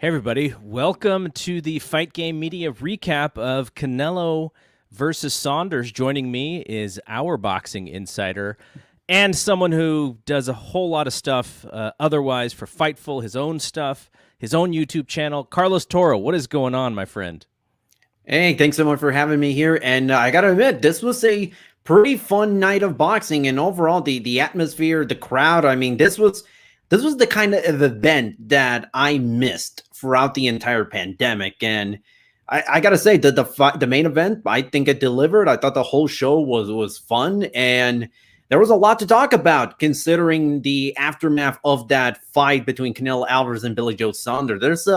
Hey everybody, welcome to the Fight Game Media recap of Canelo versus Saunders. Joining me is our boxing insider and someone who does a whole lot of stuff otherwise for Fightful, his own stuff, his own YouTube channel. Carlos Toro, what is going on, my friend? Hey, thanks so much for having me here. And I gotta admit, this was a pretty fun night of boxing, and overall, the atmosphere, the crowd. I mean, this was the kind of event that I missed throughout the entire pandemic. And I gotta say that the main event, I think it delivered. I thought the whole show was fun, and there was a lot to talk about considering the aftermath of that fight between Canelo Alvarez and Billie Joe Saunders.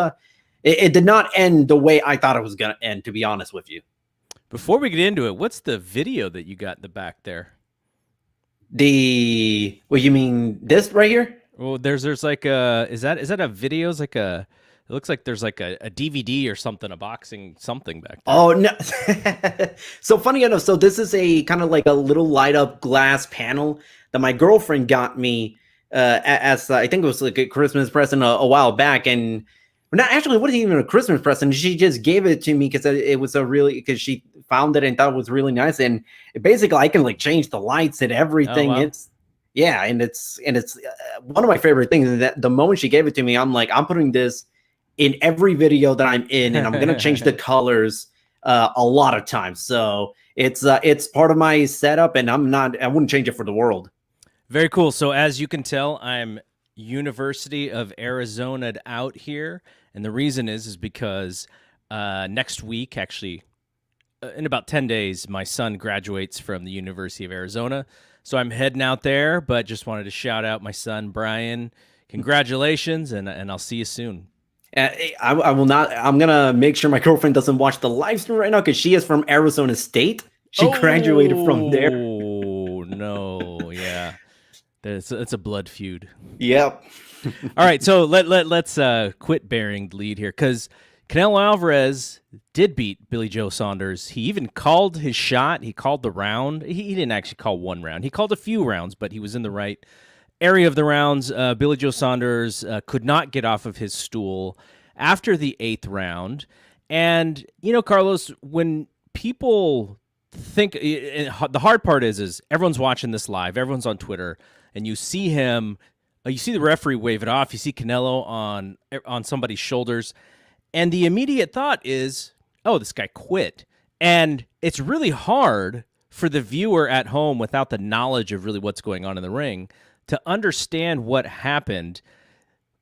It did not end the way I thought it was going to end, to be honest with you. Before we get into it, what's the video that you got in the back there? What you mean this right here? Well, there's like a is that a video? It's like a it looks like there's like a DVD or something, a boxing something back there. Oh no. So funny enough, so this is a kind of like a little light up glass panel that my girlfriend got me as I think it was like a Christmas present a while back. And not actually, it wasn't even a Christmas present. She just gave it to me because it was because she found it and thought it was really nice. And basically, I can like change the lights and Oh everything. wow. It's one of my favorite things. And that the moment she gave it to me, I'm like, I'm putting this in every video that I'm in, and I'm gonna change the colors a lot of times. So it's part of my setup, and I wouldn't change it for the world. Very cool. So as you can tell, I'm University of Arizona out here, and the reason is because next week, actually, in about 10 days, my son graduates from the University of Arizona. So I'm heading out there, but just wanted to shout out my son Brian. Congratulations, and I'll see you soon. I will not. I'm gonna make sure my girlfriend doesn't watch the live stream right now because she is from Arizona State. She graduated from there. Oh no, yeah, it's a blood feud. Yep. All right, so let's quit bearing the lead here because Canelo Alvarez did beat Billie Joe Saunders. He even called his shot. He called the round. He didn't actually call one round. He called a few rounds, but he was in the right area of the rounds. Billie Joe Saunders could not get off of his stool after the 8th round. And, you know, Carlos, when people think the hard part is everyone's watching this live, everyone's on Twitter, and you see him, you see the referee wave it off, you see Canelo on somebody's shoulders, and the immediate thought is, oh, this guy quit. And it's really hard for the viewer at home without the knowledge of really what's going on in the ring to understand what happened.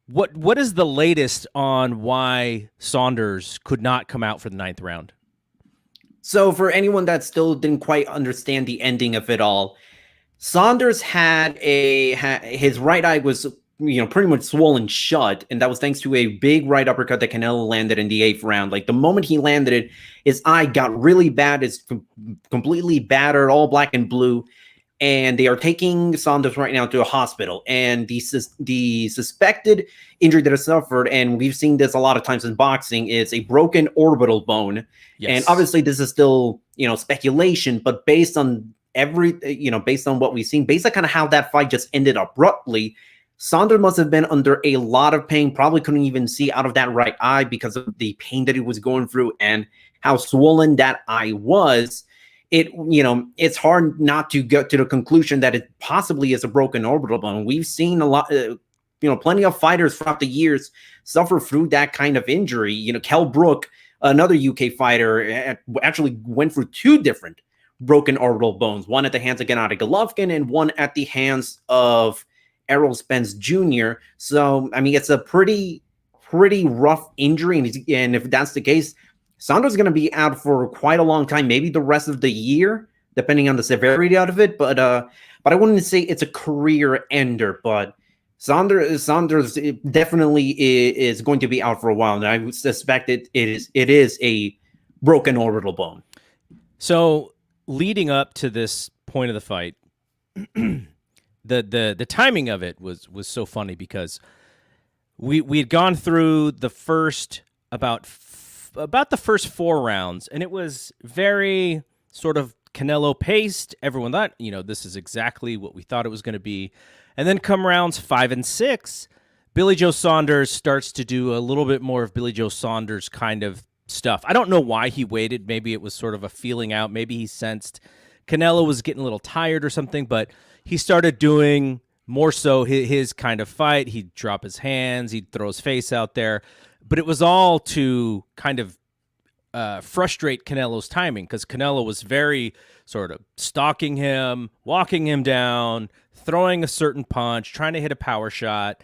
What is the latest on why Saunders could not come out for the 9th round? So for anyone that still didn't quite understand the ending of it all, Saunders had his right eye was pretty much swollen shut, and that was thanks to a big right uppercut that Canelo landed in the 8th round. Like the moment he landed it, his eye got really bad. It's completely battered, all black and blue, and they are taking Saunders right now to a hospital. And the suspected injury that he suffered, and we've seen this a lot of times in boxing, is a broken orbital bone. Yes. And obviously, this is still speculation, but based on based on what we've seen, based on kind of how that fight just ended abruptly, Saunders must have been under a lot of pain, probably couldn't even see out of that right eye because of the pain that he was going through and how swollen that eye was. It's hard not to get to the conclusion that it possibly is a broken orbital bone. We've seen a lot, plenty of fighters throughout the years suffer through that kind of injury. Kell Brook, another UK fighter, actually went through 2 different broken orbital bones, one at the hands of Gennady Golovkin and one at the hands of Errol Spence Jr. So, I mean, it's a pretty rough injury. And if that's the case, Saunders is going to be out for quite a long time, maybe the rest of the year, depending on the severity out of it. But I wouldn't say it's a career ender. But Saunders definitely is going to be out for a while, and I would suspect it is a broken orbital bone. So leading up to this point of the fight, the timing of it was so funny because we had gone through the first about the first 4 rounds, and it was very sort of Canelo paced. Everyone thought, this is exactly what we thought it was going to be. And then come rounds 5 and 6, Billie Joe Saunders starts to do a little bit more of Billie Joe Saunders kind of stuff. I don't know why he waited. Maybe it was sort of a feeling out. Maybe he sensed Canelo was getting a little tired or something, but he started doing more so his kind of fight. He'd drop his hands, he'd throw his face out there, but it was all to kind of frustrate Canelo's timing, because Canelo was very sort of stalking him, walking him down, throwing a certain punch, trying to hit a power shot,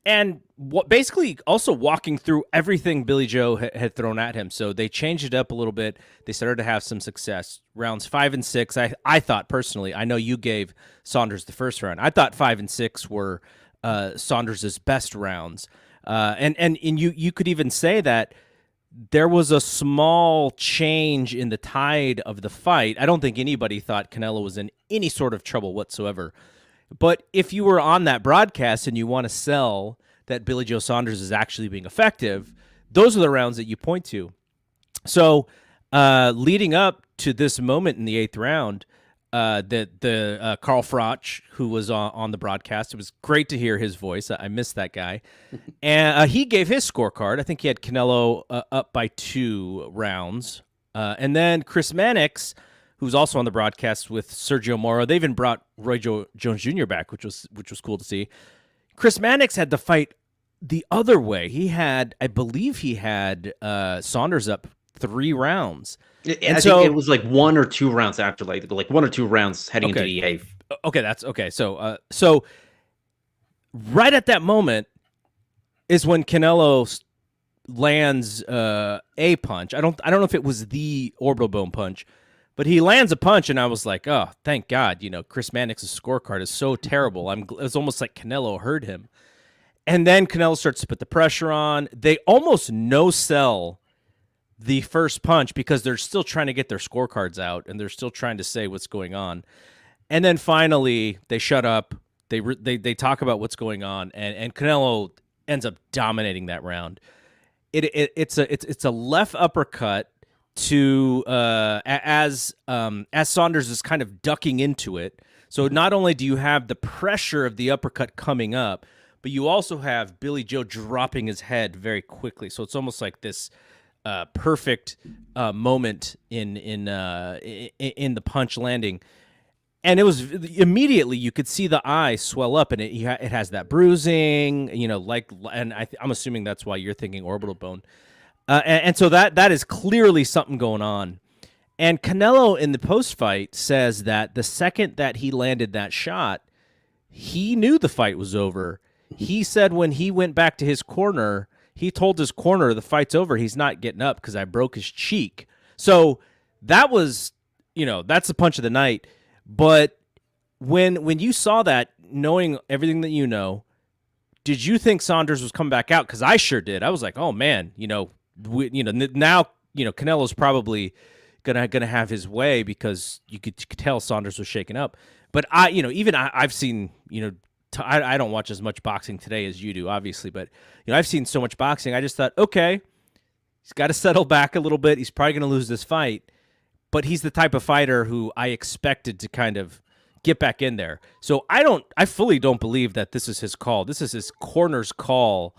and basically also walking through everything Billie Joe had thrown at him. So they changed it up a little bit. They started to have some success. Rounds 5 and 6, I thought personally, I know you gave Saunders the first round. I thought 5 and 6 were Saunders' best rounds. And you could even say that there was a small change in the tide of the fight. I don't think anybody thought Canelo was in any sort of trouble whatsoever. But if you were on that broadcast and you want to sell that Billie Joe Saunders is actually being effective, those are the rounds that you point to. So leading up to this moment in the 8th round, the Carl Froch, who was on the broadcast, it was great to hear his voice. I missed that guy. And he gave his scorecard. I think he had Canelo up by 2 rounds. And then Chris Mannix, who's also on the broadcast with Sergio Moro. They even brought Roy Jones Jr. back, which was cool to see. Chris Mannix had the fight the other way. I believe he had Saunders up 3 rounds. I think it was like 1 or 2 rounds after, like 1 or 2 rounds heading into the 8th. Okay, that's okay. So right at that moment is when Canelo lands a punch. I don't know if it was the orbital bone punch, but he lands a punch, and I was like, oh, thank God. Chris Mannix's scorecard is so terrible. It's almost like Canelo heard him. And then Canelo starts to put the pressure on. They almost no-sell the first punch because they're still trying to get their scorecards out, and they're still trying to say what's going on. And then finally, they shut up. They talk about what's going on, and Canelo ends up dominating that round. It's a left uppercut to as Saunders is kind of ducking into it. So not only do you have the pressure of the uppercut coming up, but you also have Billie Joe dropping his head very quickly. So it's almost like this perfect moment in the punch landing. And it was immediately you could see the eye swell up, and it has that bruising, and I'm assuming that's why you're thinking orbital bone. And so that is clearly something going on. And Canelo in the post-fight says that the second that he landed that shot, he knew the fight was over. He said when he went back to his corner, he told his corner, the fight's over. He's not getting up because I broke his cheek. So that was, that's the punch of the night. But when you saw that, knowing everything that you know, did you think Saunders was coming back out? Because I sure did. I was like, oh man, now Canelo's probably gonna have his way, because you could tell Saunders was shaken up. But I've seen, I don't watch as much boxing today as you do, obviously, but I've seen so much boxing. I just thought, okay, he's got to settle back a little bit. He's probably gonna lose this fight, but he's the type of fighter who I expected to kind of get back in there. So I fully don't believe that this is his call. This is his corner's call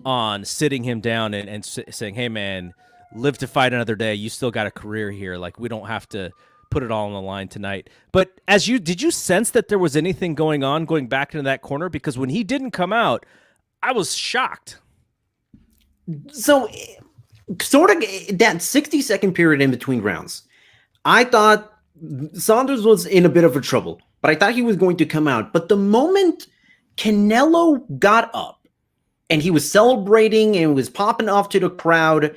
on sitting him down and saying, hey man, live to fight another day. You still got a career here. Like, we don't have to put it all on the line tonight. But did you sense that there was anything going on going back into that corner? Because when he didn't come out, I was shocked. So sort of that 60-second period in between rounds, I thought Saunders was in a bit of a trouble, but I thought he was going to come out. But the moment Canelo got up and he was celebrating and was popping off to the crowd,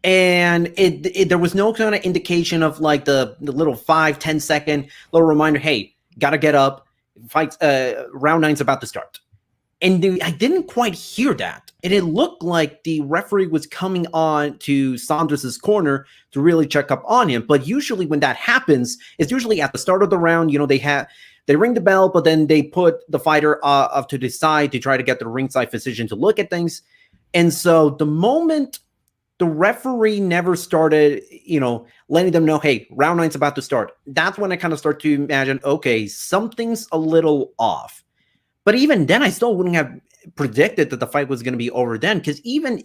and there was no kind of indication of like the little 5-10 second little reminder, hey, gotta get up, fight, round 9's about to start. And I didn't quite hear that. And it looked like the referee was coming on to Saunders' corner to really check up on him. But usually when that happens, it's usually at the start of the round. They ring the bell, but then they put the fighter up to the side to try to get the ringside physician to look at things. And so the moment the referee never started, letting them know, hey, round 9's about to start, that's when I kind of start to imagine, okay, something's a little off. But even then, I still wouldn't have predicted that the fight was going to be over then. Because even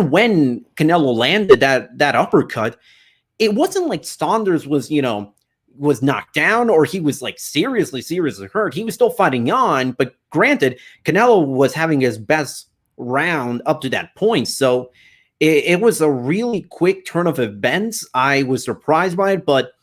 when Canelo landed that uppercut, it wasn't like Saunders was, was knocked down or he was like seriously hurt. He was still fighting on, but granted, Canelo was having his best round up to that point. So it was a really quick turn of events. I was surprised by it, but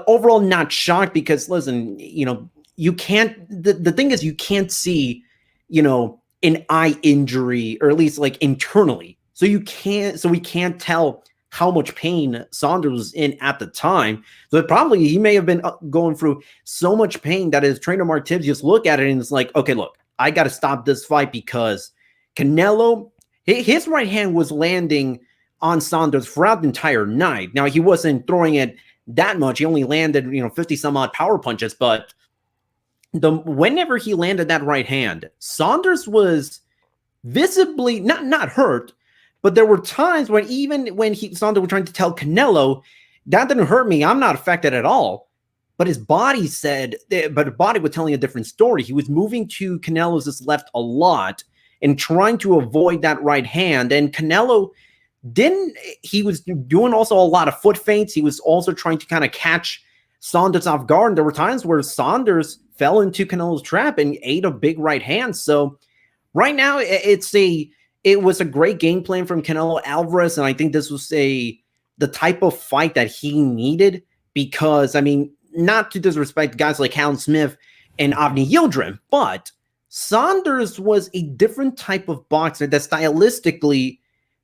overall not shocked because listen, you can't, the thing is you can't see, an eye injury or at least like internally. So we can't tell how much pain Saunders was in at the time. So probably he may have been going through so much pain that his trainer Mark Tibbs just look at it and it's like, okay, look, I got to stop this fight because Canelo, his right hand was landing on Saunders throughout the entire night. Now he wasn't throwing it that much. He only landed, 50 some odd power punches, but whenever he landed that right hand, Saunders was visibly not hurt, but there were times when even when Saunders was trying to tell Canelo, that didn't hurt me, I'm not affected at all. But his body was telling a different story. He was moving to Canelo's left a lot and trying to avoid that right hand. And Canelo he was doing also a lot of foot feints. He was also trying to kind of catch Saunders off guard. And there were times where Saunders fell into Canelo's trap and ate a big right hand. So right now it was a great game plan from Canelo Alvarez. And I think this was the type of fight that he needed because, I mean, not to disrespect guys like Callum Smith and Avni Yildirim, but Saunders was a different type of boxer that stylistically,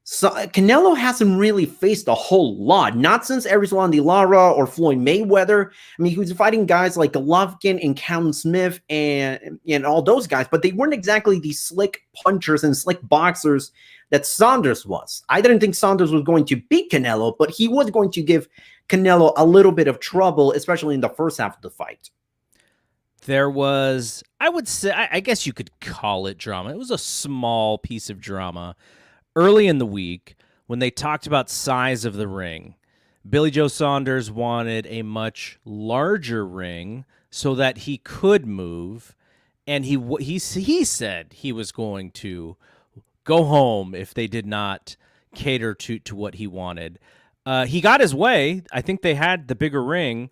Canelo hasn't really faced a whole lot, not since Erislandy Lara or Floyd Mayweather. I mean, he was fighting guys like Golovkin and Callum Smith and all those guys, but they weren't exactly the slick punchers and slick boxers that Saunders was. I didn't think Saunders was going to beat Canelo, but he was going to give Canelo a little bit of trouble, especially in the first half of the fight. There was, I would say, I guess you could call it drama. It was a small piece of drama early in the week when they talked about size of the ring. Billie Joe Saunders wanted a much larger ring so that he could move, and he said he was going to go home if they did not cater to what he wanted. He got his way. I think they had the bigger ring.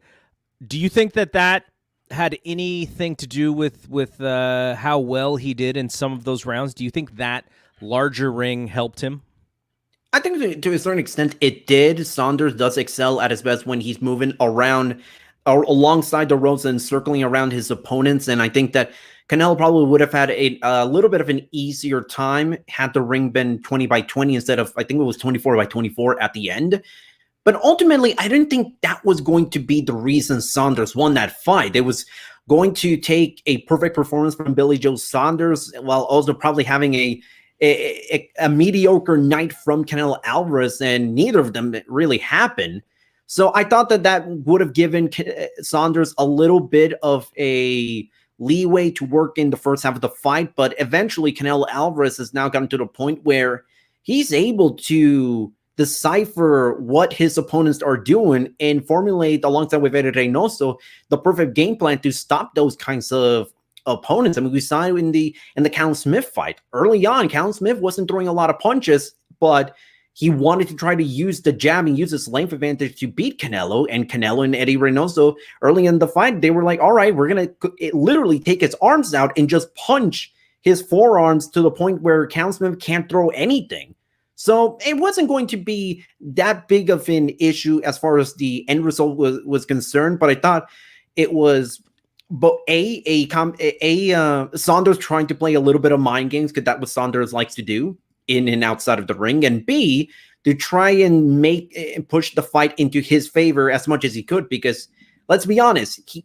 Do you think that had anything to do with how well he did in some of those rounds? Do you think that larger ring helped him? I think to a certain extent it did. Saunders does excel at his best when he's moving around alongside the ropes and circling around his opponents. And I think that Canelo probably would have had a little bit of an easier time had the ring been 20-20 instead of, I think it was 24-24 at the end. But ultimately, I didn't think that was going to be the reason Saunders won that fight. It was going to take a perfect performance from Billie Joe Saunders while also probably having a mediocre night from Canelo Alvarez, and neither of them really happened. So I thought that would have given Saunders a little bit of a leeway to work in the first half of the fight, but eventually Canelo Alvarez has now gotten to the point where he's able to decipher what his opponents are doing and formulate alongside with Eddie Reynoso the perfect game plan to stop those kinds of opponents. I mean, we saw it in the Callum Smith fight. Early on, Callum Smith wasn't throwing a lot of punches, but he wanted to try to use the jab and use his length advantage to beat Canelo. And Canelo and Eddie Reynoso, early in the fight, they were like, all right, we're going to literally take his arms out and just punch his forearms to the point where Callum Smith can't throw anything. So it wasn't going to be that big of an issue as far as the end result was concerned, but I thought it was but Saunders trying to play a little bit of mind games because that's what Saunders likes to do in and outside of the ring, and B, to try and push the fight into his favor as much as he could, because let's be honest,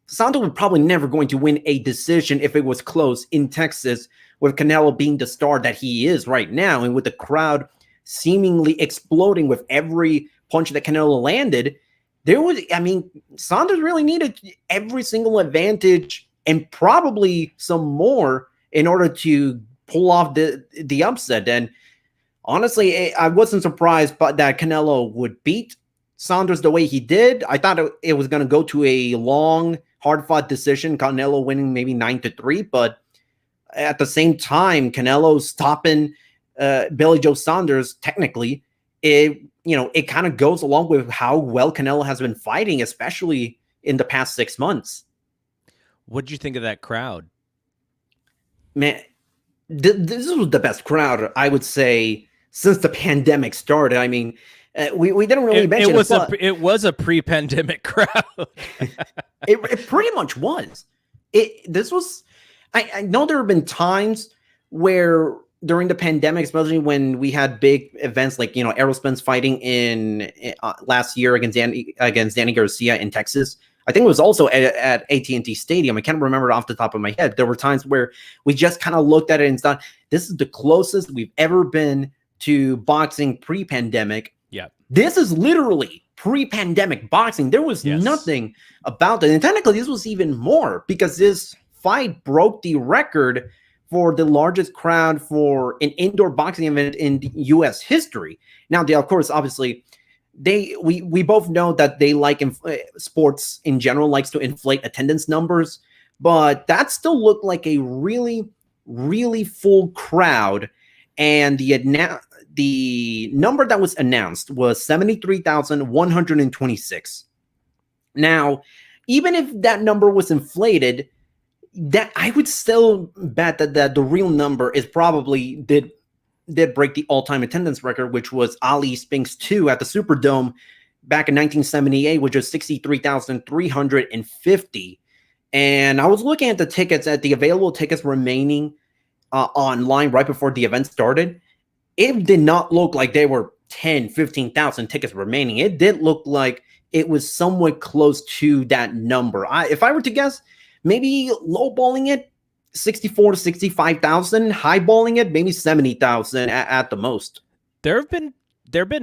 Saunders was probably never going to win a decision if it was close in Texas, with Canelo being the star that he is right now, and with the crowd seemingly exploding with every punch that Canelo landed. Saunders really needed every single advantage and probably some more in order to pull off the upset. And honestly, I wasn't surprised but that Canelo would beat Saunders the way he did. I thought it was going to go to a long, hard-fought decision, Canelo winning maybe 9-3, but at the same time, Canelo stopping Billie Joe Saunders, technically, it kind of goes along with how well Canelo has been fighting, especially in the past 6 months. What did you think of that crowd? Man, this was the best crowd, I would say, since the pandemic started. I mean, we didn't really mention it was a pre-pandemic crowd. it pretty much was. This was. I know there have been times where during the pandemic, especially when we had big events like Errol Spence fighting in last year against Danny Garcia in Texas. I think it was also at AT&T Stadium. I can't remember it off the top of my head. There were times where we just kind of looked at it and thought, this is the closest we've ever been to boxing pre-pandemic. Yeah. This is literally pre-pandemic boxing. There was nothing about it. And technically, this was even more because this fight broke the record for the largest crowd for an indoor boxing event in U.S. history. Now, of course, obviously, we both know that they like sports in general likes to inflate attendance numbers, but that still looked like a really, really full crowd. And the number that was announced was 73,126. Now, even if that number was inflated, that I would still bet that the real number is probably did break the all-time attendance record, which was Ali Spinks 2 at the Superdome back in 1978, which was 63,350. And I was looking at the available tickets remaining online right before the event started. It did not look like there were 10, 15,000 tickets remaining. It did look like it was somewhat close to that number. If I were to guess, maybe lowballing it, 64 to 65,000, highballing it, maybe 70,000 at the most. There have been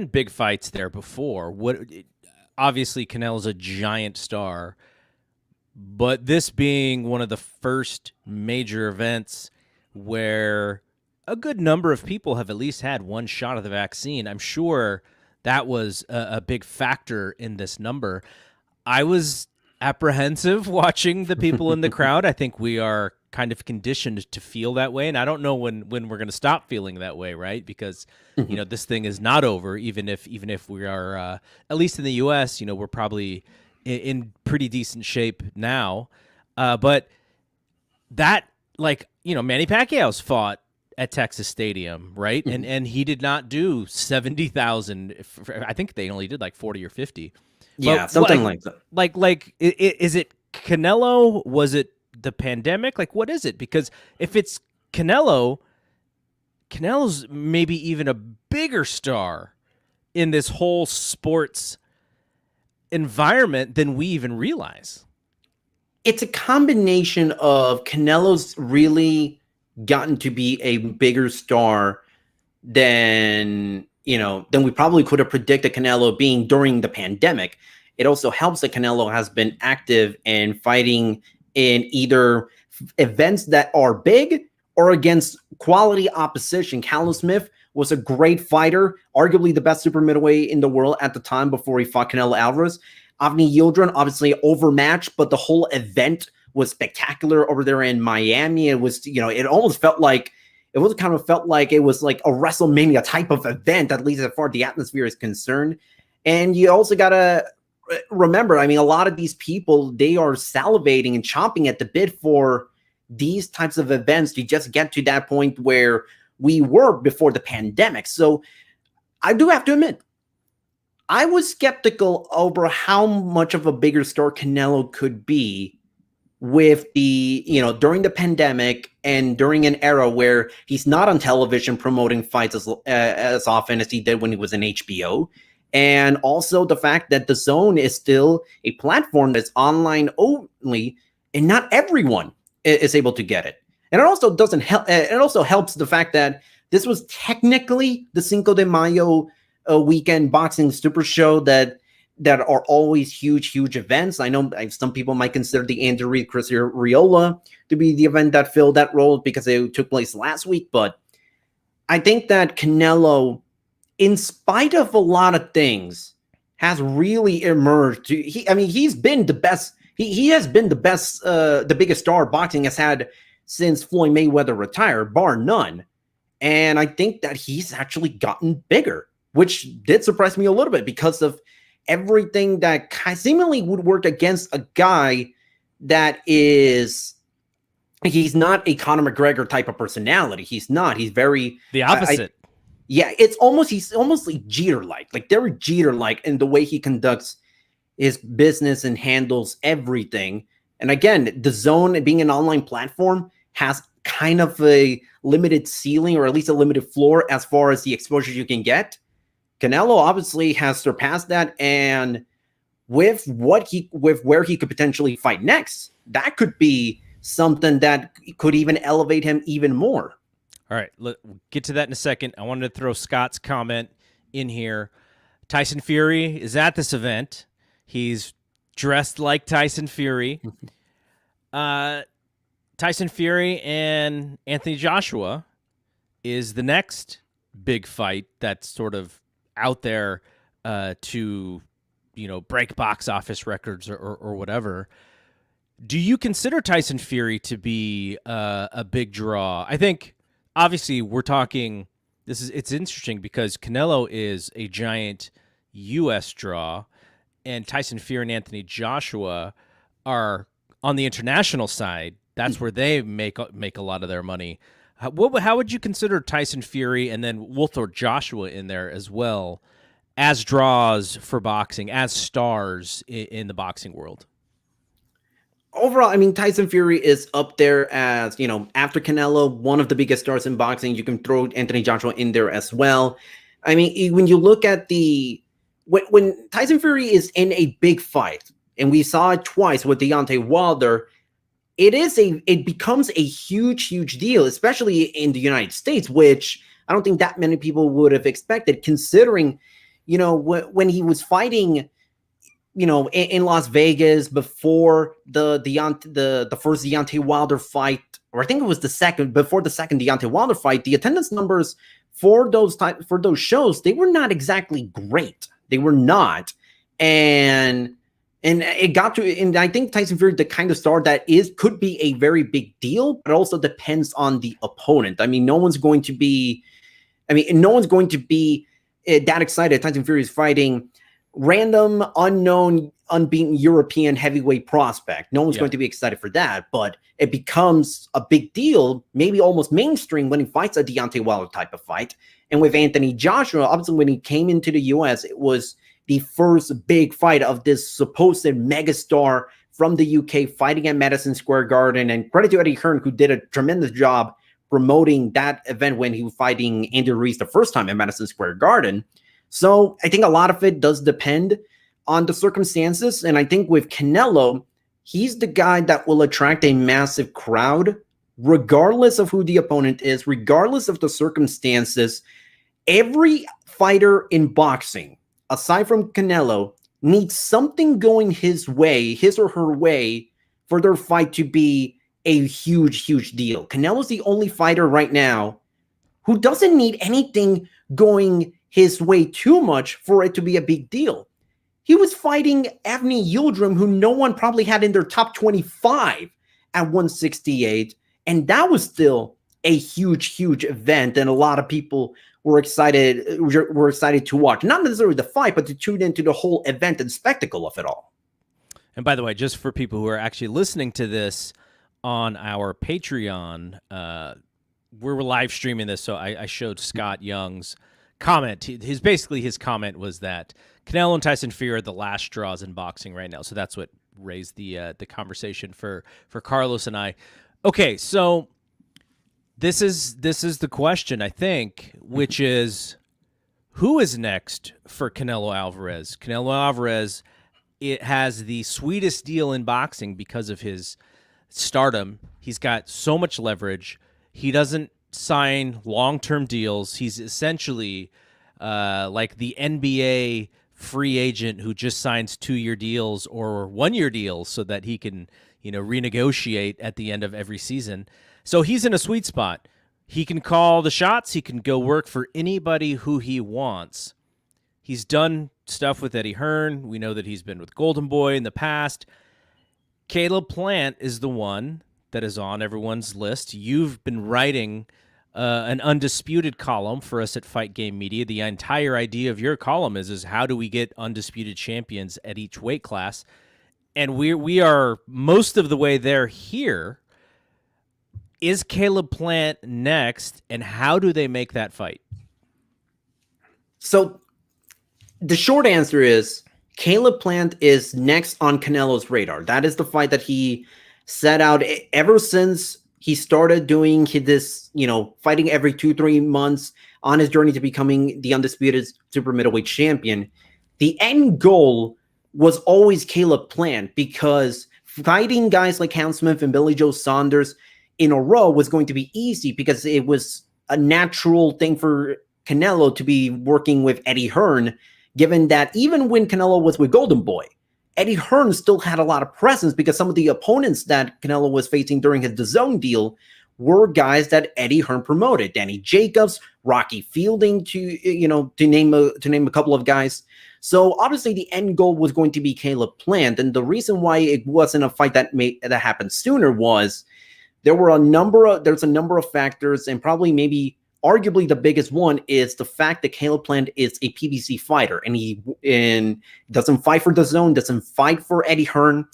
big fights there before. Obviously Canelo's a giant star, but this being one of the first major events where a good number of people have at least had one shot of the vaccine, I'm sure that was a big factor in this number. I was apprehensive watching the people in the crowd. I think we are kind of conditioned to feel that way, and I don't know when we're going to stop feeling that way, right? Because this thing is not over. Even if we are at least in the U.S., we're probably in pretty decent shape now. But that, Manny Pacquiao's fought at Texas Stadium, right? And he did not do 70,000. I think they only did like 40 or 50. Yeah, something like that. Is it Canelo? Was it the pandemic? What is it? Because if it's Canelo's maybe even a bigger star in this whole sports environment than we even realize. It's a combination of Canelo's really gotten to be a bigger star than we probably could have predicted Canelo being during the pandemic. It also helps that Canelo has been active and fighting in either events that are big or against quality opposition. Callum Smith was a great fighter, arguably the best super middleweight in the world at the time before he fought Canelo Alvarez. Avni Yildirim, obviously overmatched, but the whole event was spectacular over there in Miami. It was, it almost felt like it was kind of felt like it was like a WrestleMania type of event, at least as far as the atmosphere is concerned. And you also got to remember, I mean, a lot of these people, they are salivating and chomping at the bit for these types of events to just get to that point where we were before the pandemic. So I do have to admit, I was skeptical over how much of a bigger star Canelo could be with the, during the pandemic and during an era where he's not on television promoting fights as often as he did when he was in HBO. And also the fact that the Zone is still a platform that's online only, and not everyone is able to get it. And it also doesn't help. It also helps the fact that this was technically the Cinco de Mayo weekend boxing super show that are always huge events. I know some people might consider the Andrew Reid, Chris Riola to be the event that filled that role because it took place last week. But I think that Canelo, in spite of a lot of things, has really emerged. He's been the best. He has been the best, the biggest star boxing has had since Floyd Mayweather retired, bar none. And I think that he's actually gotten bigger, which did surprise me a little bit because of everything that seemingly would work against a guy that is, he's not a Conor McGregor type of personality. He's not. He's very the opposite. Yeah, it's almost, he's almost like Jeter-like, like Derek Jeter-like in the way he conducts his business and handles everything. And again, the Zone being an online platform has kind of a limited ceiling, or at least a limited floor as far as the exposure you can get. Canelo obviously has surpassed that, and with where he could potentially fight next, that could be something that could even elevate him even more. All right, we'll get to that in a second. I wanted to throw Scott's comment in here. Tyson Fury is at this event. He's dressed like Tyson Fury. Tyson Fury and Anthony Joshua is the next big fight that's sort of out there to, break box office records or whatever. Do you consider Tyson Fury to be a big draw? I think, obviously, we're talking. It's interesting because Canelo is a giant U.S. draw, and Tyson Fury and Anthony Joshua are on the international side. That's where they make a lot of their money. How would you consider Tyson Fury, and then we'll throw Joshua in there as well, as draws for boxing, as stars in the boxing world? Overall, I mean, Tyson Fury is up there as, after Canelo, one of the biggest stars in boxing. You can throw Anthony Joshua in there as well. I mean, when you look at when Tyson Fury is in a big fight, and we saw it twice with Deontay Wilder, it becomes a huge deal, especially in the United States, which I don't think that many people would have expected, considering, when he was fighting, in Las Vegas before the first Deontay Wilder fight, or I think it was before the second Deontay Wilder fight, the attendance numbers for those shows, they were not exactly great. They were not. And it got to, and I think Tyson Fury, the kind of star that could be a very big deal, but it also depends on the opponent. I mean, no one's going to be that excited. Tyson Fury is fighting random, unknown, unbeaten European heavyweight prospect. No one's going to be excited for that, but it becomes a big deal, maybe almost mainstream, when he fights a Deontay Wilder type of fight. And with Anthony Joshua, obviously when he came into the US, it was the first big fight of this supposed megastar from the UK fighting at Madison Square Garden. And credit to Eddie Hearn, who did a tremendous job promoting that event when he was fighting Andy Ruiz the first time at Madison Square Garden. So I think a lot of it does depend on the circumstances. And I think with Canelo, he's the guy that will attract a massive crowd, regardless of who the opponent is, regardless of the circumstances. Every fighter in boxing, aside from Canelo, needs something going his or her way, for their fight to be a huge deal. Canelo's the only fighter right now who doesn't need anything going his way too much for it to be a big deal. He was fighting Avni Yildirim, who no one probably had in their top 25 at 168, and that was still a huge event, and a lot of people were excited to watch. Not necessarily the fight, but to tune into the whole event and spectacle of it all. And by the way, just for people who are actually listening to this on our Patreon, we're live streaming this, so I showed Scott Young's comment. His comment was that Canelo and Tyson Fury are the last straws in boxing right now. So that's what raised the conversation for Carlos and I. Okay, so this is the question, I think, which is, who is next for Canelo Alvarez? Canelo Alvarez, it has the sweetest deal in boxing because of his stardom. He's got so much leverage. He doesn't sign long-term deals. He's essentially like the NBA free agent who just signs 2-year deals or 1-year deals so that he can, renegotiate at the end of every season. So he's in a sweet spot. He can call the shots. He can go work for anybody who he wants. He's done stuff with Eddie Hearn. We know that he's been with Golden Boy in the past. Caleb Plant is the one that is on everyone's list. You've been writing an undisputed column for us at Fight Game Media. The entire idea of your column is how do we get undisputed champions at each weight class? And we are most of the way there here. Is Caleb Plant next, and how do they make that fight? So the short answer is Caleb Plant is next on Canelo's radar. That is the fight that he set out ever since he started doing this, fighting every 2-3 months on his journey to becoming the undisputed super middleweight champion. The end goal was always Caleb Plant, because fighting guys like Cam Smith and Billie Joe Saunders in a row was going to be easy, because it was a natural thing for Canelo to be working with Eddie Hearn, given that even when Canelo was with Golden Boy, Eddie Hearn still had a lot of presence, because some of the opponents that Canelo was facing during his DAZN deal were guys that Eddie Hearn promoted. Danny Jacobs, Rocky Fielding, to name a couple of guys. So obviously the end goal was going to be Caleb Plant, and the reason why it wasn't a fight that happened sooner was there's a number of factors, and probably maybe arguably the biggest one is the fact that Caleb Plant is a PBC fighter, and he doesn't fight for DAZN, doesn't fight for Eddie Hearn.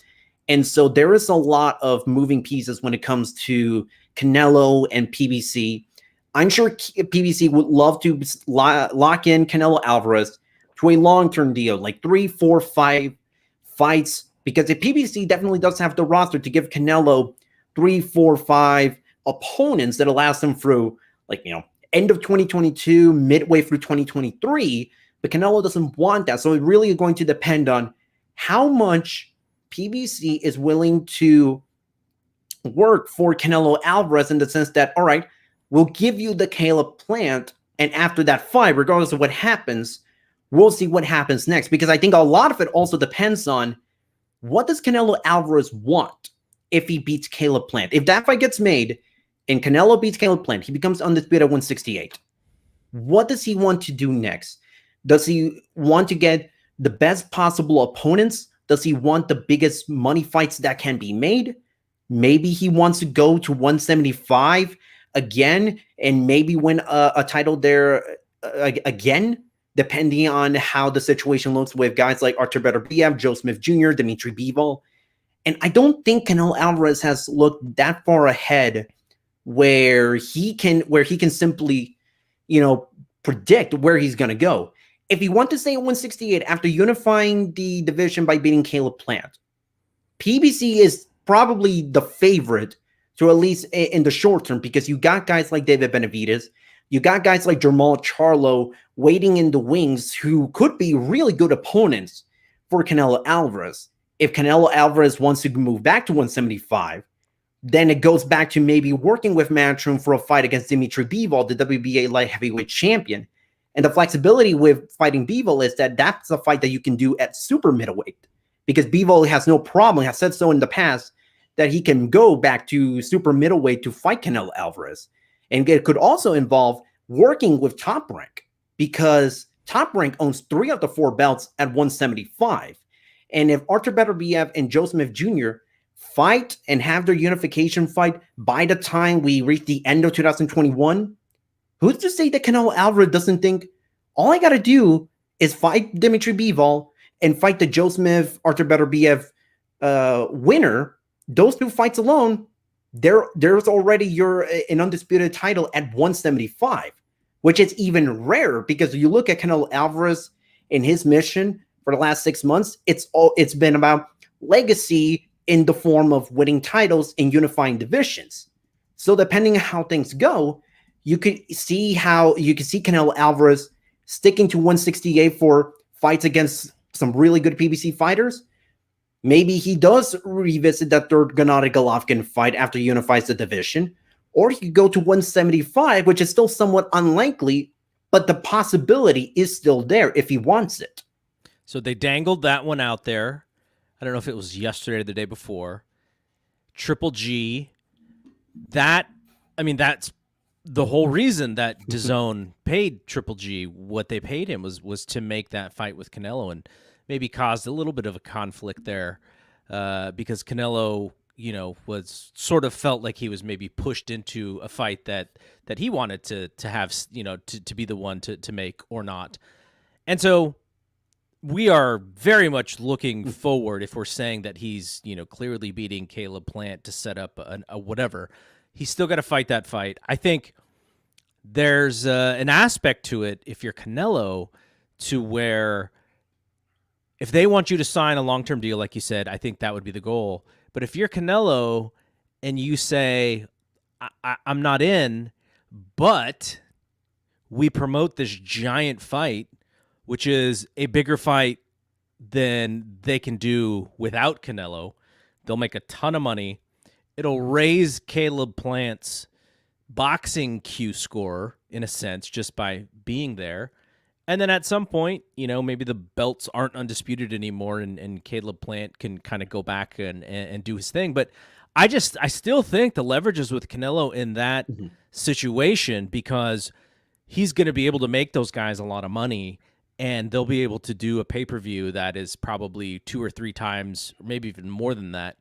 And so there is a lot of moving pieces when it comes to Canelo and PBC. I'm sure PBC would love to lock in Canelo Alvarez to a long-term deal, like 3, 4, 5 fights, because the PBC definitely does have the roster to give Canelo 3, 4, 5 opponents that allows him through, end of 2022, midway through 2023, but Canelo doesn't want that. So it really is going to depend on how much PBC is willing to work for Canelo Alvarez, in the sense that, all right, we'll give you the Caleb Plant, and after that fight, regardless of what happens, we'll see what happens next. Because I think a lot of it also depends on what does Canelo Alvarez want if he beats Caleb Plant. If that fight gets made, and Canelo beats Caleb Plant, he becomes undisputed at 168. What does he want to do next? Does he want to get the best possible opponents? Does he want the biggest money fights that can be made? Maybe he wants to go to 175 again, and maybe win a title there again, depending on how the situation looks with guys like Artur Beterbiev, Joe Smith Jr., Dimitri Bivol. And I don't think Canelo Alvarez has looked that far ahead where he can simply, predict where he's going to go. If he wants to stay at 168 after unifying the division by beating Caleb Plant, PBC is probably the favorite to, at least in the short term, because you got guys like David Benavidez, you got guys like Jamal Charlo waiting in the wings, who could be really good opponents for Canelo Alvarez. If Canelo Alvarez wants to move back to 175, then it goes back to maybe working with Matchroom for a fight against Dimitri Bivol, the WBA light heavyweight champion. And the flexibility with fighting Bivol is that that's a fight that you can do at super middleweight, because Bivol has no problem, has said so in the past, that he can go back to super middleweight to fight Canelo Alvarez. And it could also involve working with Top Rank, because Top Rank owns 3 of the 4 belts at 175. And if Artur Beterbiev and Joe Smith Jr. fight and have their unification fight by the time we reach the end of 2021, who's to say that Canelo Alvarez doesn't think, all I got to do is fight Dimitri Bivol and fight the Joe Smith, Artur Beterbiev winner? Those 2 fights alone, there's already an undisputed title at 175, which is even rarer, because you look at Canelo Alvarez in his mission for the last 6 months, it's been about legacy in the form of winning titles and unifying divisions. So depending on how things go, you could see Canelo Alvarez sticking to 168 for fights against some really good PBC fighters. Maybe he does revisit that third Gennady Golovkin fight after he unifies the division, or he could go to 175, which is still somewhat unlikely, but the possibility is still there if he wants it. So they dangled that one out there. I don't know if it was yesterday or the day before. Triple G. That's the whole reason that DAZN paid Triple G what they paid him was to make that fight with Canelo, and maybe caused a little bit of a conflict there, because Canelo, was sort of felt like he was maybe pushed into a fight that he wanted to have, to be the one to make or not. And so we are very much looking forward if we're saying that he's, clearly beating Caleb Plant to set up a whatever. He's still got to fight that fight. I think there's an aspect to it if you're Canelo to where if they want you to sign a long-term deal, like you said, I think that would be the goal. But if you're Canelo and you say, I'm not in, but we promote this giant fight, which is a bigger fight than they can do without Canelo, they'll make a ton of money. It'll raise Caleb Plant's boxing Q score, in a sense, just by being there. And then at some point, maybe the belts aren't undisputed anymore and Caleb Plant can kind of go back and do his thing. But I still think the leverage is with Canelo in that situation because he's going to be able to make those guys a lot of money and they'll be able to do a pay-per-view that is probably 2 or 3 times, maybe even more than that,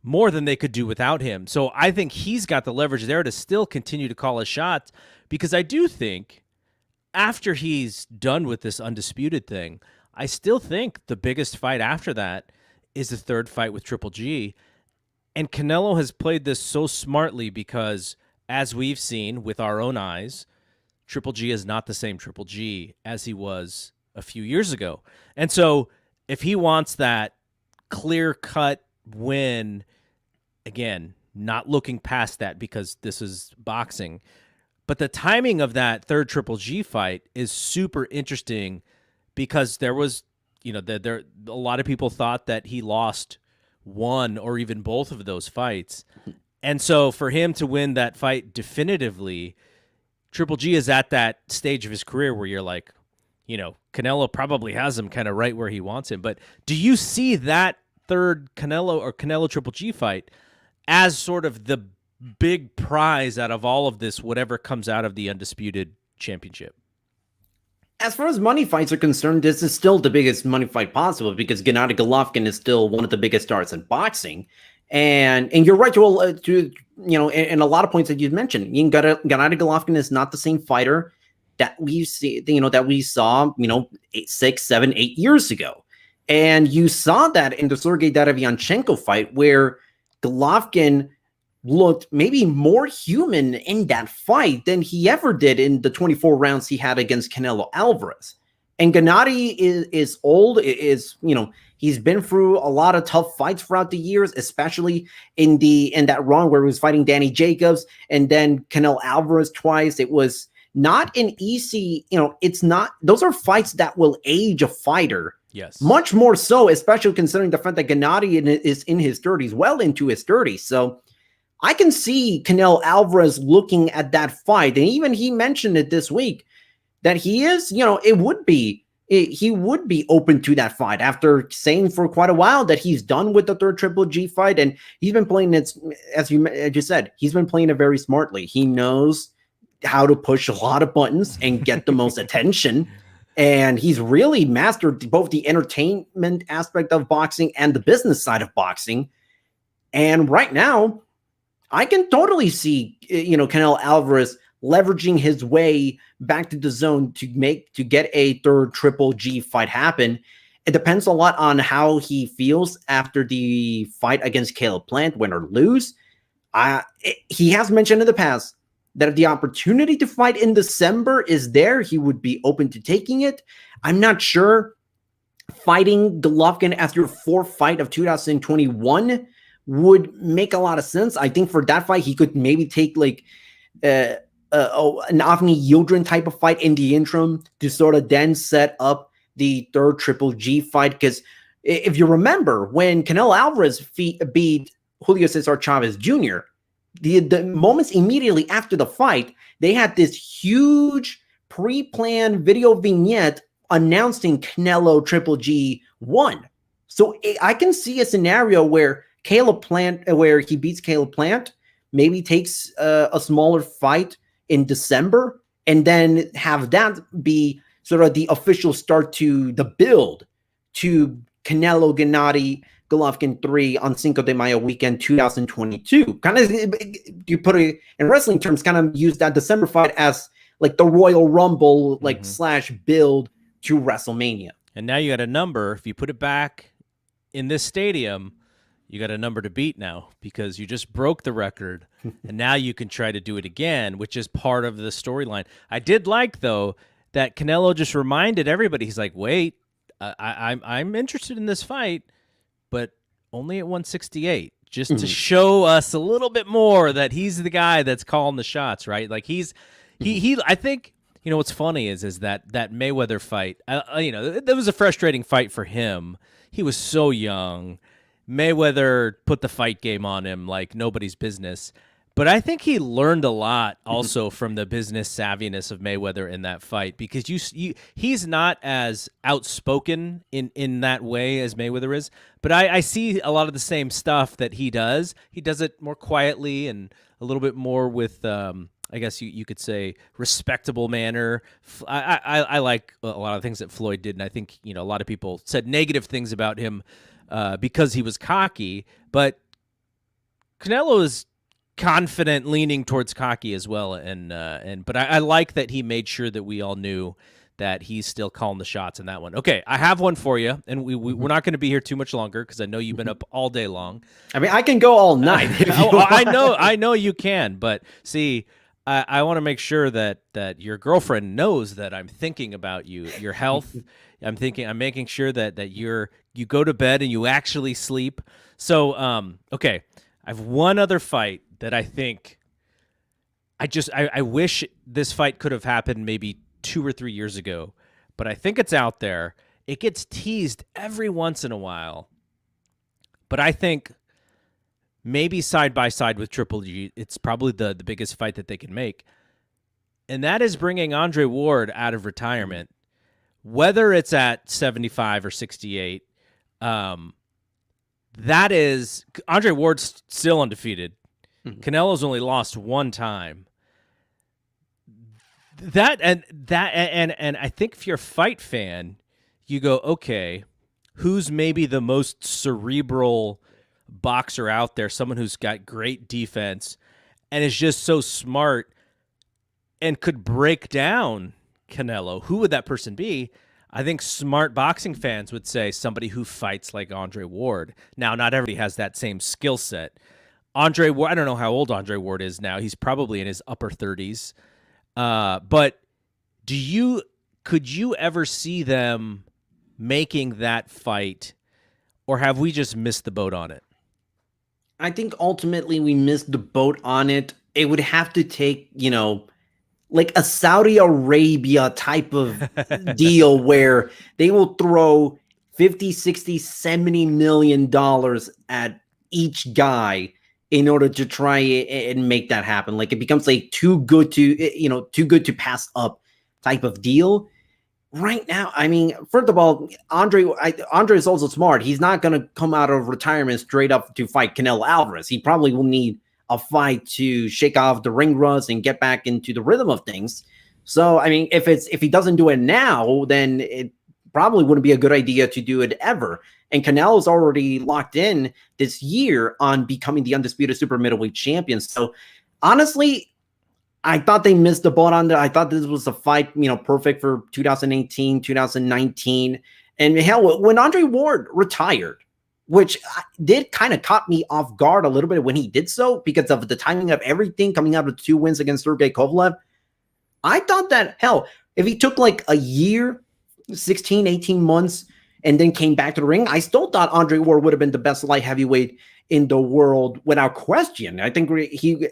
more than they could do without him. So I think he's got the leverage there to still continue to call his shots because I do think after he's done with this undisputed thing, I still think the biggest fight after that is the third fight with Triple G. And Canelo has played this so smartly because, as we've seen with our own eyes, Triple G is not the same Triple G as he was a few years ago. And so if he wants that clear-cut win, again, not looking past that because this is boxing, but the timing of that third Triple G fight is super interesting because there was, there a lot of people thought that he lost one or even both of those fights. And so for him to win that fight definitively, Triple G is at that stage of his career where you're like, Canelo probably has him kind of right where he wants him. But do you see that third Canelo or Canelo Triple G fight as sort of the big prize out of all of this, whatever comes out of the undisputed championship? As far as money fights are concerned, this is still the biggest money fight possible because Gennady Golovkin is still one of the biggest stars in boxing. And you're right to in a lot of points that you mentioned. Gennady Golovkin is not the same fighter that we see, that we saw, 6, 7, 8 years ago. And you saw that in the Sergey Derevyanchenko fight where Golovkin looked maybe more human in that fight than he ever did in the 24 rounds he had against Canelo Alvarez. And Gennady is old, he's been through a lot of tough fights throughout the years, especially in that run where he was fighting Danny Jacobs and then Canelo Alvarez twice. It was not an easy, those are fights that will age a fighter. Yes. Much more so, especially considering the fact that Gennady is in his 30s, well into his 30s. So I can see Canelo Alvarez looking at that fight, and even he mentioned it this week that he is, he would be open to that fight after saying for quite a while that he's done with the third Triple G fight, and he's been playing it, as you just said, he's been playing it very smartly. He knows how to push a lot of buttons and get the most attention, and he's really mastered both the entertainment aspect of boxing and the business side of boxing. And right now, I can totally see, Canelo Alvarez leveraging his way back to the zone to get a third Triple G fight happen. It depends a lot on how he feels after the fight against Caleb Plant, win or lose. He has mentioned in the past that if the opportunity to fight in December is there, he would be open to taking it. I'm not sure fighting Golovkin as your fourth fight of 2021 would make a lot of sense. I think for that fight, he could maybe take like an Avni Yildirim type of fight in the interim to sort of then set up the third Triple G fight. Because if you remember, when Canelo Alvarez beat Julio Cesar Chavez Jr., the moments immediately after the fight, they had this huge pre-planned video vignette announcing Canelo Triple G won. So I can see a scenario where where he beats Caleb Plant, maybe takes a smaller fight in December, and then have that be sort of the official start to the build to Canelo Gennady Golovkin 3 on Cinco de Mayo weekend 2022. Kind of, you put it in wrestling terms, kind of use that December fight as like the Royal Rumble, like slash build to WrestleMania. And now you got a number. If you put it back in this stadium, you got a number to beat now because you just broke the record, and now you can try to do it again, which is part of the storyline. I did like, though, that Canelo just reminded everybody. He's like, wait, I'm interested in this fight, but only at 168, just to show us a little bit more that he's the guy that's calling the shots, right? Like he I think, you know, what's funny is that Mayweather fight, you know, that was a frustrating fight for him. He was so young. Mayweather put the fight game on him like nobody's business. But I think he learned a lot also from the business savviness of Mayweather in that fight, because he's not as outspoken in that way as Mayweather is. But I see a lot of the same stuff that he does. He does it more quietly and a little bit more with, I guess you could say, respectable manner. I like a lot of things that Floyd did, and I think, you know, a lot of people said negative things about him because he was cocky. But Canelo is confident, leaning towards cocky as well, but I like that he made sure that we all knew that he's still calling the shots in that one. Okay, I have one for you, and we're not going to be here too much longer because I know you've been up all day long. I mean, I can go all night. I know you can, but see, I want to make sure that your girlfriend knows that I'm thinking about you, your health. I'm making sure that you go to bed and you actually sleep. So, okay, I have one other fight that I think I wish this fight could have happened maybe 2 or 3 years ago, but I think it's out there. It gets teased every once in a while, but I think maybe side by side with Triple G, it's probably the biggest fight that they can make, and that is bringing Andre Ward out of retirement, whether it's at 75 or 68. That is, Andre Ward's still undefeated. Canelo's only lost one time. And I think if you're a fight fan, you go, okay, who's maybe the most cerebral boxer out there? Someone who's got great defense and is just so smart and could break down Canelo. Who would that person be? I think smart boxing fans would say somebody who fights like Andre Ward. Now, not everybody has that same skill set. Andre Ward, I don't know how old Andre Ward is now. He's probably in his upper 30s. But could you ever see them making that fight, or have we just missed the boat on it? I think ultimately we missed the boat on it. It would have to take, you know, like a Saudi Arabia type of deal where they will throw 50, 60, 70 million dollars at each guy in order to try and make that happen. Like it becomes like too good to pass up type of deal. Right now, I mean, first of all, Andre is also smart. He's not going to come out of retirement straight up to fight Canelo Alvarez. He probably will need a fight to shake off the ring rust and get back into the rhythm of things. So, I mean, if he doesn't do it now, then it probably wouldn't be a good idea to do it ever. And Canelo's already locked in this year on becoming the undisputed super middleweight champion. So, honestly, I thought they missed the boat on that. I thought this was a fight, you know, perfect for 2018, 2019. And hell, when Andre Ward retired, which did kind of caught me off guard a little bit when he did so because of the timing of everything coming out of 2 wins against Sergey Kovalev. I thought that, hell, if he took like a year, 16, 18 months, and then came back to the ring, I still thought Andre Ward would have been the best light heavyweight in the world without question. I think he would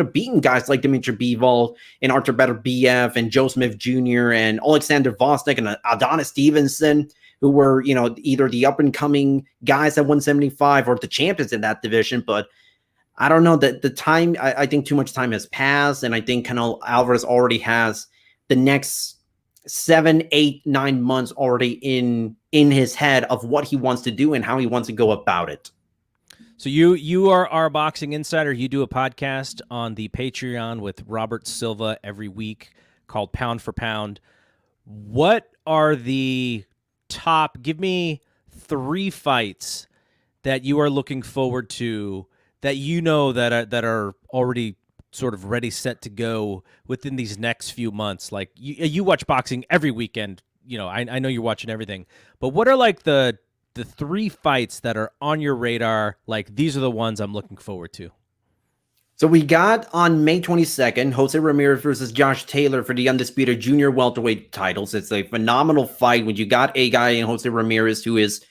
have beaten guys like Dmitry Bivol and Artur Beterbiev and Joe Smith Jr. and Alexander Vostok and Adonis Stevenson, who were, you know, either the up and coming guys at 175 or the champions in that division. But I don't know that the time. I think too much time has passed, and I think Canelo Alvarez already has the next 7, 8, 9 months already in his head of what he wants to do and how he wants to go about it. So you are our boxing insider. You do a podcast on the Patreon with Robert Silva every week called Pound for Pound. What are the top? Give me 3 fights that you are looking forward to, that that are already sort of ready, set to go within these next few months? Like you watch boxing every weekend. I know you're watching everything, but what are like the 3 fights that are on your radar? Like, these are the ones I'm looking forward to. So we got on May 22nd, Jose Ramirez versus Josh Taylor for the undisputed junior welterweight titles. It's a phenomenal fight when you got a guy in Jose Ramirez who is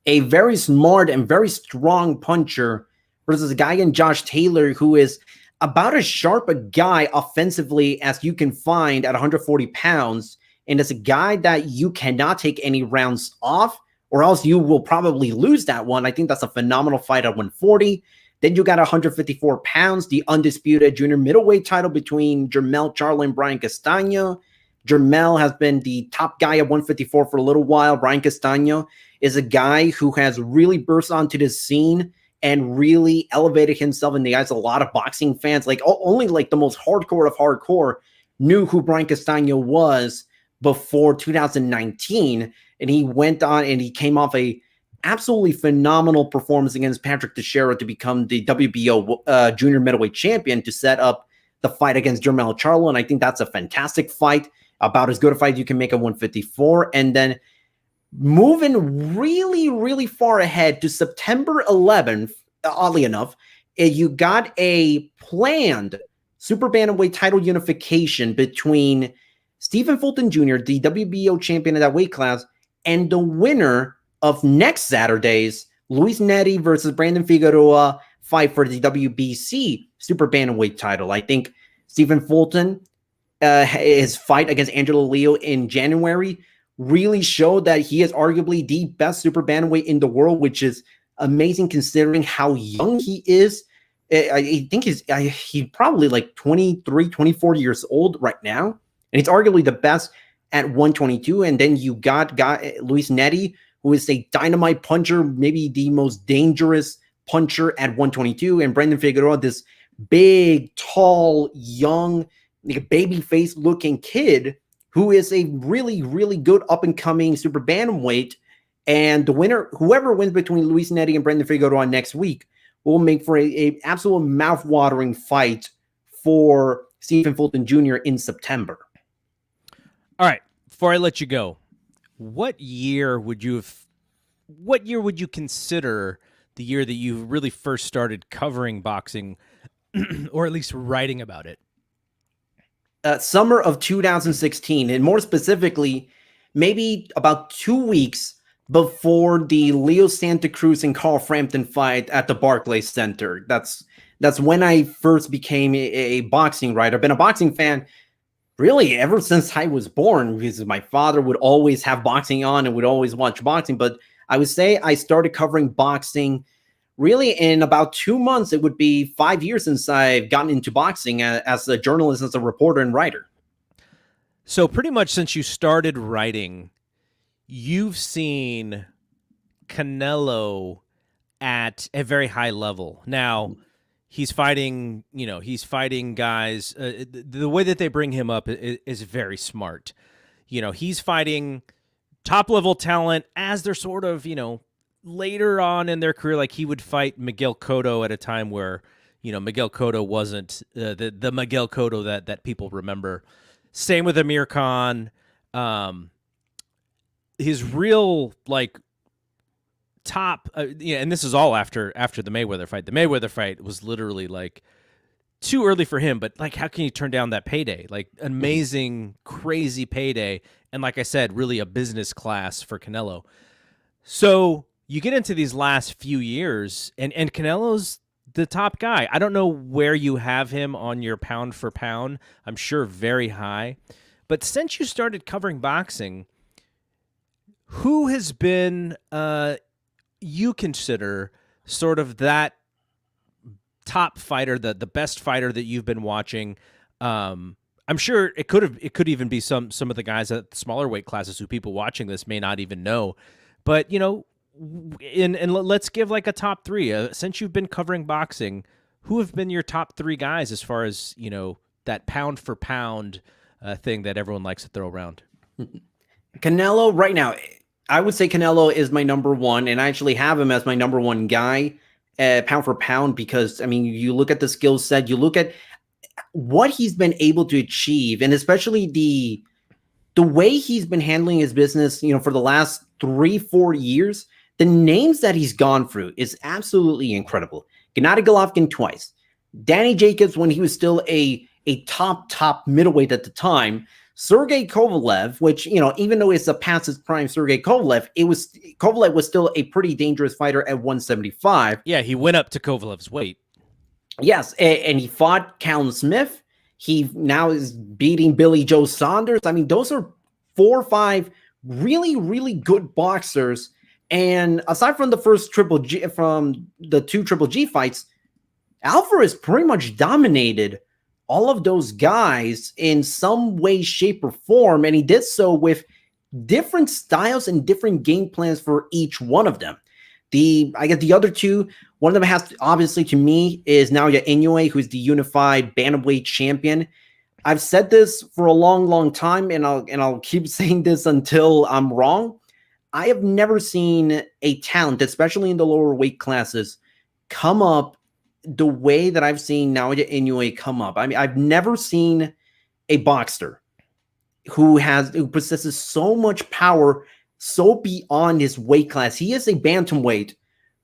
a very smart and very strong puncher versus a guy in Josh Taylor who is about as sharp a guy offensively as you can find at 140 pounds. And it's a guy that you cannot take any rounds off, or else you will probably lose that one. I think that's a phenomenal fight at 140. Then you got 154 pounds, the undisputed junior middleweight title between Jermell Charlo and Brian Castano. Jermell has been the top guy at 154 for a little while. Brian Castano is a guy who has really burst onto the scene and really elevated himself in the eyes of a lot of boxing fans. Like only like the most hardcore of hardcore knew who Brian Castano was before 2019. And he went on and he came off a absolutely phenomenal performance against Patrick Teixeira to become the WBO junior middleweight champion to set up the fight against Jermell Charlo. And I think that's a fantastic fight, about as good a fight you can make at 154. And then moving really, really far ahead to September 11th, oddly enough, you got a planned super bantamweight title unification between Stephen Fulton Jr., the WBO champion of that weight class, and the winner of next Saturday's Luis Nery versus Brandon Figueroa fight for the WBC super bantamweight title. I think Stephen Fulton, his fight against Angelo Leo in January, really showed that he is arguably the best super bantamweight in the world, which is amazing considering how young he is. I think he's probably like 23, 24 years old right now. And he's arguably the best at 122. And then you got Luis Nery, who is a dynamite puncher, maybe the most dangerous puncher at 122. And Brandon Figueroa, this big, tall, young, like baby face looking kid who is a really, really good up and coming super bantamweight. And the winner, whoever wins between Luis Nery and Brandon Figueroa next week, will make for a absolute mouth-watering fight for Stephen Fulton Jr. in September. All right, before I let you go, what year would you consider the year that you really first started covering boxing, or at least writing about it? Summer of 2016, and more specifically, maybe about 2 weeks before the Leo Santa Cruz and Carl Frampton fight at the Barclays Center. That's when I first became a boxing writer. I've been a boxing fan really ever since I was born, because my father would always have boxing on and would always watch boxing. But I would say I started covering boxing really in about 2 months. It would be 5 years since I've gotten into boxing as a journalist, as a reporter and writer. So pretty much since you started writing, you've seen Canelo at a very high level. Now, he's fighting guys. The way that they bring him up is very smart. He's fighting top level talent as they're sort of, later on in their career. Like, he would fight Miguel Cotto at a time where, Miguel Cotto wasn't the Miguel Cotto that people remember. Same with Amir Khan. His real top, and this is all after the Mayweather fight. The Mayweather fight was literally too early for him, but how can you turn down that payday? Amazing, crazy payday, and like I said, really a business class for Canelo. So you get into these last few years, and Canelo's the top guy. I don't know where you have him on your pound for pound. I'm sure very high, but since you started covering boxing, who has been you consider sort of that top fighter, the best fighter that you've been watching? I'm sure it could even be some of the guys at the smaller weight classes who people watching this may not even know. But and let's give a top 3. Since you've been covering boxing, who have been your top 3 guys as far as that pound for pound thing that everyone likes to throw around? Canelo right now, I would say Canelo is my number one, and I actually have him as my number one guy, pound for pound, because I mean, you look at the skill set, you look at what he's been able to achieve, and especially the way he's been handling his business, for the last 3-4 years, the names that he's gone through is absolutely incredible. Gennady Golovkin twice, Danny Jacobs when he was still a top middleweight at the time, Sergey Kovalev, which, even though it's a past his prime Sergey Kovalev, Kovalev was still a pretty dangerous fighter at 175. Yeah, he went up to Kovalev's weight. Yes, and he fought Callum Smith. He now is beating Billie Joe Saunders. I mean, those are 4 or 5 really, really good boxers. And aside from the first from the 2 Triple G fights, Alvarez pretty much dominated all of those guys in some way, shape, or form. And he did so with different styles and different game plans for each one of them. I guess the other 2, one of them has to, obviously, to me, is Naoya Inoue, who's the unified bantamweight champion. I've said this for a long, long time, and I'll keep saying this until I'm wrong. I have never seen a talent, especially in the lower weight classes, come up the way that I've seen Naoya Inoue come up. I mean, I've never seen a boxer who possesses so much power, so beyond his weight class. He is a bantamweight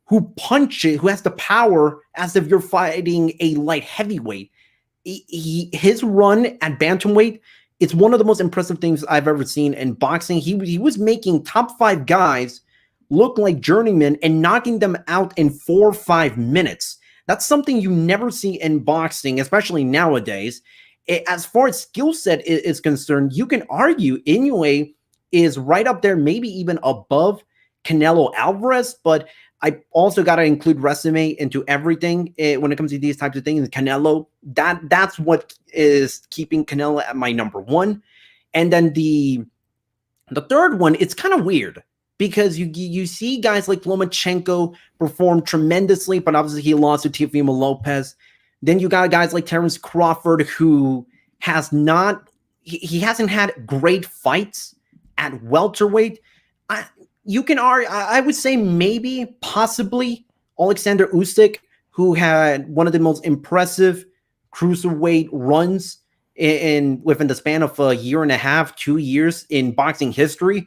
who has the power as if you're fighting a light heavyweight. His run at bantamweight, it's one of the most impressive things I've ever seen in boxing. He was making top 5 guys look like journeymen and knocking them out in 4 or 5 minutes. That's something you never see in boxing, especially nowadays. As far as skill set is concerned, you can argue Inoue is right up there, maybe even above Canelo Alvarez, but I also got to include resume into everything when it comes to these types of things. Canelo, that's what is keeping Canelo at my number 1. And then the third one, it's kind of weird because you see guys like Lomachenko perform tremendously, but obviously he lost to Teofimo Lopez. Then you got guys like Terrence Crawford, who hasn't had great fights at welterweight. You can argue, I would say maybe, possibly, Alexander Usyk, who had one of the most impressive cruiserweight runs within the span of a year and a half, 2 years in boxing history,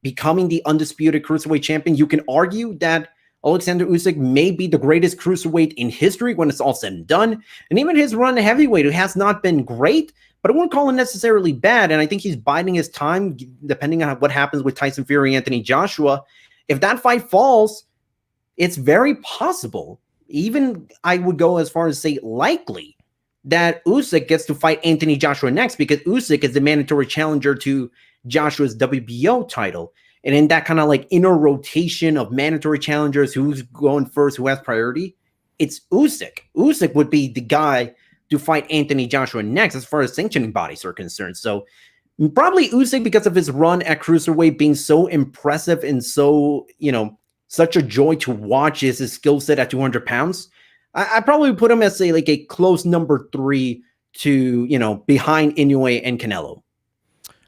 becoming the undisputed cruiserweight champion. You can argue that Alexander Usyk may be the greatest cruiserweight in history when it's all said and done. And even his run at heavyweight, it has not been great, but I wouldn't call it necessarily bad. And I think he's biding his time, depending on what happens with Tyson Fury, Anthony Joshua. If that fight falls, it's very possible. Even I would go as far as say likely that Usyk gets to fight Anthony Joshua next, because Usyk is the mandatory challenger to Joshua's WBO title. And in that kind of like inner rotation of mandatory challengers, who's going first, who has priority, it's Usyk. Usyk would be the guy to fight Anthony Joshua next as far as sanctioning bodies are concerned. So probably Usyk, because of his run at cruiserweight being so impressive and so, such a joy to watch, is his skill set at 200 pounds. I probably put him as a close number 3 to, behind Inoue and Canelo.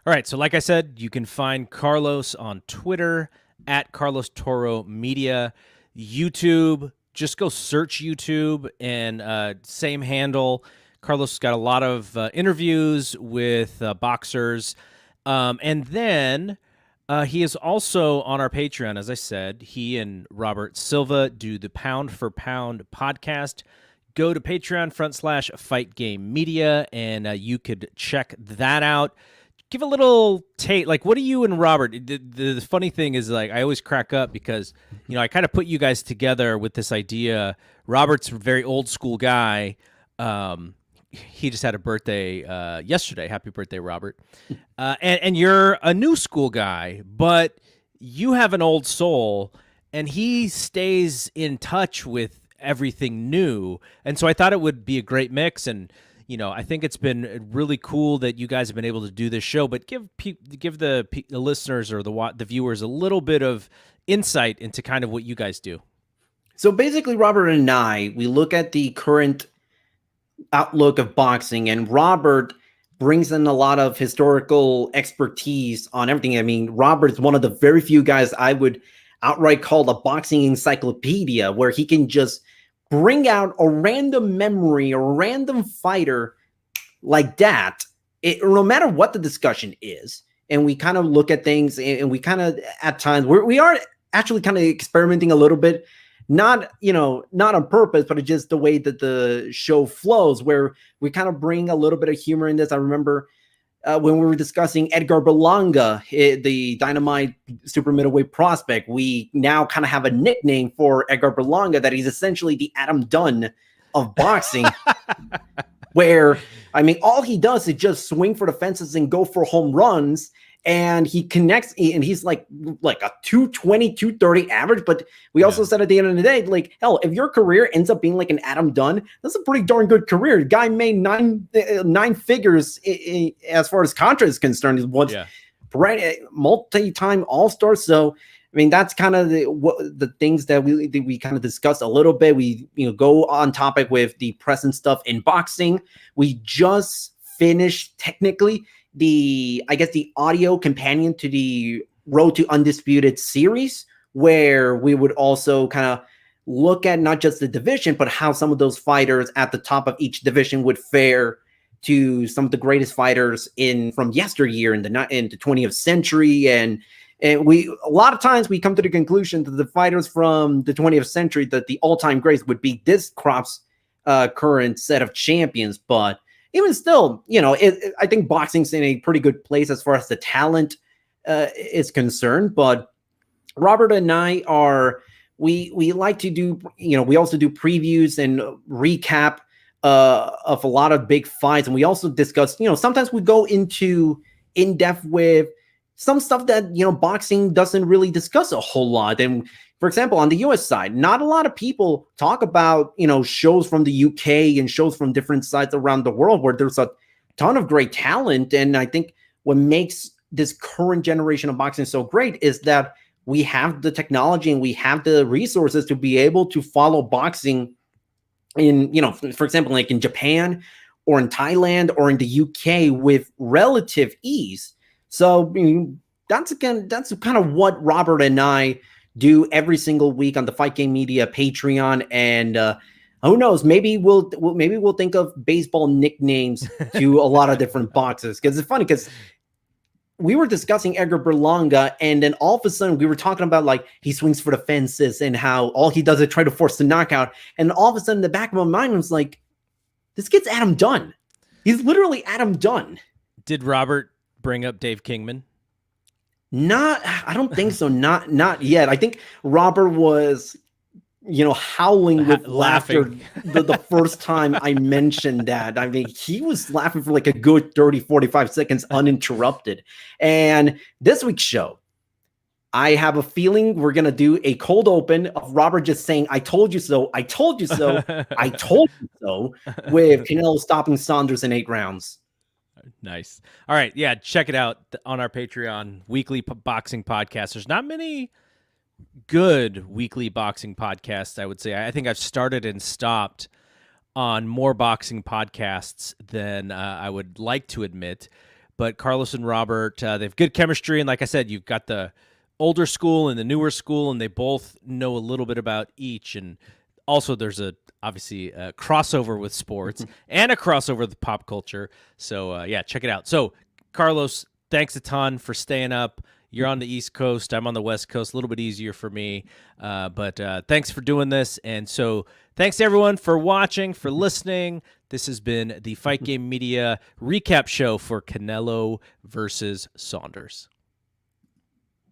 All right, so like I said, you can find Carlos on Twitter at Carlos Toro Media, YouTube. Just go search YouTube and same handle. Carlos has got a lot of interviews with boxers. And then he is also on our Patreon. As I said, he and Robert Silva do the Pound for Pound podcast. Go to Patreon /Fight Game Media, and you could check that out. Give a little take. Like, what do you and Robert? The funny thing is, like, I always crack up because, I kind of put you guys together with this idea. Robert's a very old school guy. He just had a birthday yesterday. Happy birthday, Robert. And you're a new school guy, but you have an old soul, and he stays in touch with everything new. And so I thought it would be a great mix. And I think it's been really cool that you guys have been able to do this show, but give the listeners or the viewers a little bit of insight into kind of what you guys do. So basically, Robert and I, we look at the current outlook of boxing, and Robert brings in a lot of historical expertise on everything. I mean, Robert is one of the very few guys I would outright call a boxing encyclopedia, where he can just bring out a random memory, a random fighter like that, no matter what the discussion is. And we kind of look at things, and we kind of, at times, we are actually kind of experimenting a little bit, not on purpose, but it's just the way that the show flows, where we kind of bring a little bit of humor in this. I remember when we were discussing Edgar Berlanga, the Dynamite super middleweight prospect, we now kind of have a nickname for Edgar Berlanga, that he's essentially the Adam Dunn of boxing. Where, I mean, all he does is just swing for the fences and go for home runs, and he connects, and he's like a 220, 230 average. But we also said at the end of the day, like, hell, if your career ends up being like an Adam Dunn, that's a pretty darn good career. The guy made nine figures as far as contract is concerned. He was multi-time All-Star. So I mean, that's kind of the things that we kind of discussed a little bit. We go on topic with the present stuff in boxing. We just finished technically the audio companion to the Road to Undisputed series, where we would also kind of look at not just the division, but how some of those fighters at the top of each division would fare to some of the greatest fighters from yesteryear in the 20th century. And we, a lot of times, we come to the conclusion that the fighters from the 20th century, that the all-time greats would be this crop's current set of champions. But even still, I think boxing's in a pretty good place as far as the talent is concerned. But Robert and I we like to do, we also do previews and recap of a lot of big fights. And we also discuss, sometimes we go into in-depth with some stuff that, boxing doesn't really discuss a whole lot. And for example, on the US side, not a lot of people talk about, shows from the UK and shows from different sides around the world where there's a ton of great talent. And I think what makes this current generation of boxing so great is that we have the technology and we have the resources to be able to follow boxing in, for example, like in Japan or in Thailand or in the UK with relative ease. So that's kind of what Robert and I do every single week on the Fight Game Media Patreon. And who knows, maybe we'll think of baseball nicknames to a lot of different boxes. Because it's funny, because we were discussing Edgar Berlanga, and then all of a sudden we were talking about like he swings for the fences and how all he does is try to force the knockout. And all of a sudden, in the back of my mind was like, this kid's Adam Dunn. He's literally Adam Dunn. Did Robert bring up Dave Kingman? I don't think so. Not yet. I think Robert was, howling with laughter the first time I mentioned that. I mean, he was laughing for like a good 30, 45 seconds uninterrupted. And this week's show, I have a feeling we're going to do a cold open of Robert just saying, I told you so, I told you so, I told you so, with Canelo stopping Saunders in 8 rounds. Nice. All right. Yeah. Check it out on our Patreon, weekly boxing podcast. There's not many good weekly boxing podcasts, I would say. I think I've started and stopped on more boxing podcasts than I would like to admit. But Carlos and Robert, they have good chemistry. And like I said, you've got the older school and the newer school, and they both know a little bit about each. And also there's obviously a crossover with sports and a crossover with pop culture. So yeah, check it out. So Carlos, thanks a ton for staying up. You're on the East Coast. I'm on the West Coast. A little bit easier for me. But thanks for doing this. And so thanks everyone for watching, for listening. This has been the Fight Game Media recap show for Canelo versus Saunders.